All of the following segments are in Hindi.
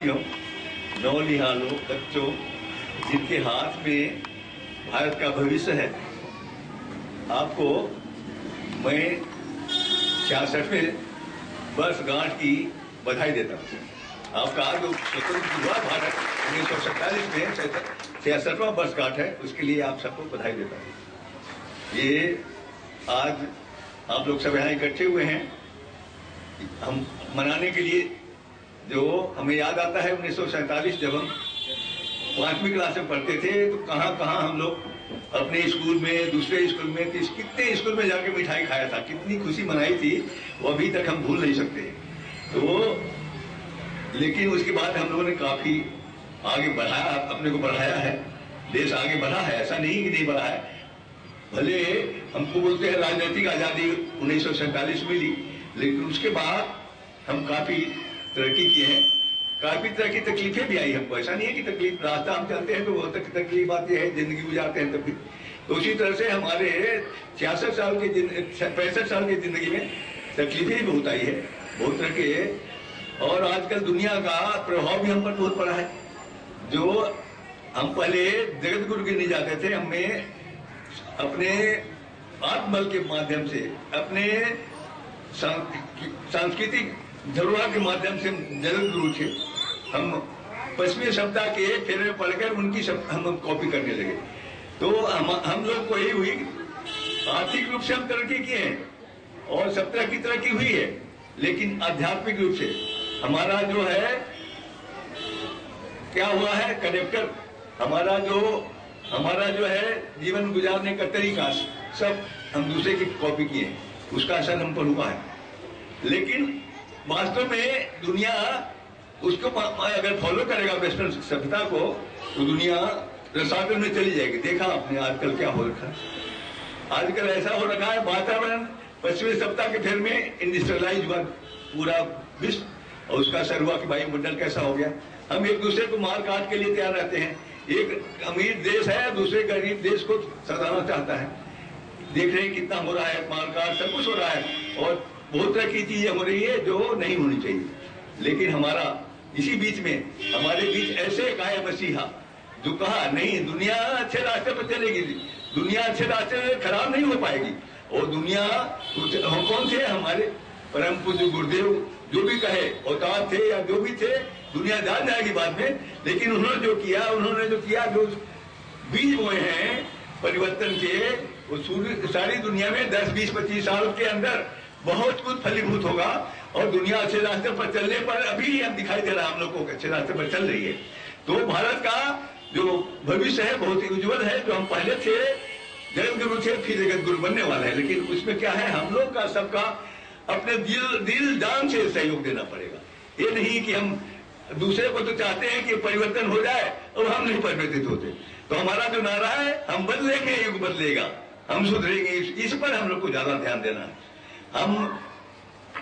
नौनिहालों बच्चों जिनके हाथ में भारत का भविष्य है, आपको मैं 66वें वर्षगांठ की बधाई देता हूँ। आपका जो स्वतंत्र हुआ भारत 1947 में 66वां वर्षगांठ है, उसके लिए आप सबको बधाई देता हूँ। ये आज आप लोग सब यहाँ इकट्ठे हुए हैं, हम मनाने के लिए। जो हमें याद आता है 1947 जब हम 5वीं क्लास में पढ़ते थे, तो कहाँ कहाँ हम लोग अपने स्कूल में, दूसरे स्कूल में, कितने स्कूल में जाके मिठाई खाया था, कितनी खुशी मनाई थी, वो अभी तक हम भूल नहीं सकते। तो लेकिन उसके बाद हम लोगों ने काफी आगे बढ़ाया, अपने को बढ़ाया है, देश आगे बढ़ा है, ऐसा नहीं कि नहीं बढ़ा है। भले हमको बोलते हैं राजनीतिक आजादी 1947 में मिली, लेकिन उसके बाद हम काफी तरक्की किए हैं, काफी तरह की तकलीफें भी आई हमको। ऐसा नहीं है कि तकलीफ, रास्ता हम चलते हैं तो बहुत तकलीफ आती है, जिंदगी गुजारते हैं तब भी। तो उसी तरह से हमारे 66 साल के 65 साल की जिंदगी में तकलीफें भी बहुत आई है, बहुत तरह के। और आजकल दुनिया का प्रभाव भी हम पर बहुत पड़ा है। जो हम पहले जगत गुरु गिरने जाते थे, हमें अपने आत्मबल के माध्यम से, अपने सांस्कृतिक धरोहर के माध्यम से जगत गुरु थे। हम पश्चिमी सभ्यता के फेरे में पढ़कर उनकी हम कॉपी करने लगे। तो हम लोग को यही हुई, आर्थिक रूप से हम तरक्की किए हैं और सभ्यता की तरक्की हुई है, लेकिन आध्यात्मिक रूप से हमारा जो है क्या हुआ है, कनेक्टर हमारा जो है जीवन गुजारने का तरीका सब हम दूसरे की कॉपी किए, उसका असर हम पर हुआ है। लेकिन वास्तव में दुनिया उसको अगर फॉलो करेगा वेस्टर्न सभ्यता को, तो दुनिया रसातल में चली जाएगी। देखा आपने आजकल क्या हो रखा है, आजकल ऐसा हो रखा है, वातावरण पश्चिमी सभ्यता के फेर में इंडस्ट्रियलाइज हुआ पूरा विश्व, और उसका असर हुआ कि वायुमंडल कैसा हो गया। हम एक दूसरे को मार काट के लिए तैयार रहते हैं। एक अमीर देश है दूसरे गरीब देश को सताना चाहता है। देख रहे हैं कितना हो रहा है, मारकाट सब कुछ हो रहा है, और बहुत तरह की चीजें हो रही है जो नहीं होनी चाहिए। लेकिन हमारा इसी बीच में, हमारे बीच ऐसे एक आए मसीहा जो कहा नहीं, दुनिया अच्छे रास्ते पर चलेगी, दुनिया अच्छे रास्ते में खराब नहीं हो पाएगी। और दुनिया हम कौन थे, हमारे परम पूज्य गुरुदेव जो भी कहे, अवतार थे या जो भी थे, दुनिया जान जाएगी बाद में। लेकिन उन्होंने जो किया, जो बीज बोए हैं परिवर्तन के, वो सारी दुनिया में 10, 20, 25 साल के अंदर बहुत कुछ फलीभूत होगा। और दुनिया अच्छे रास्ते पर चलने पर अभी हम दिखाई दे रहा है, हम लोग को अच्छे रास्ते पर चल रही है। तो भारत का जो भविष्य है बहुत ही उज्जवल है। जो हम पहले थे जगत गुरु थे, फिर जगत गुरु बनने वाला है। लेकिन उसमें क्या है, हम लोग का सबका अपने दिल जान से सहयोग देना पड़ेगा। ये नहीं कि हम दूसरे को तो चाहते हैं कि परिवर्तन हो जाए और हम नहीं परिवर्तित होते। तो हमारा जो नारा है, हम बदलेंगे युग बदलेगा, हम सुधरेंगे, इस पर हम लोग को ज्यादा ध्यान देना है। हम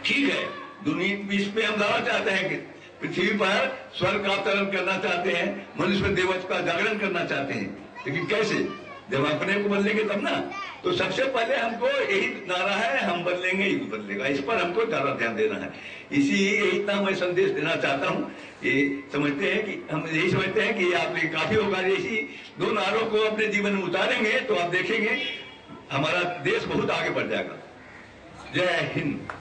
ठीक है, दुनिया इस पे हम लाना चाहते हैं कि पृथ्वी पर स्वर्ग का अवतरण करना चाहते हैं, मनुष्य में देवत्व का जागरण करना चाहते हैं, लेकिन कैसे, जब अपने को बदलेंगे तब ना। तो सबसे पहले हमको यही नारा है, हम बदलेंगे युग बदलेगा, इस पर हमको ज्यादा ध्यान देना है। इतना मैं संदेश देना चाहता हूँ। ये समझते हैं कि हम यही समझते हैं कि आप ये काफी होगा, इसी 2 नारों को अपने जीवन में उतारेंगे तो आप देखेंगे हमारा देश बहुत आगे बढ़ जाएगा। जय हिंद।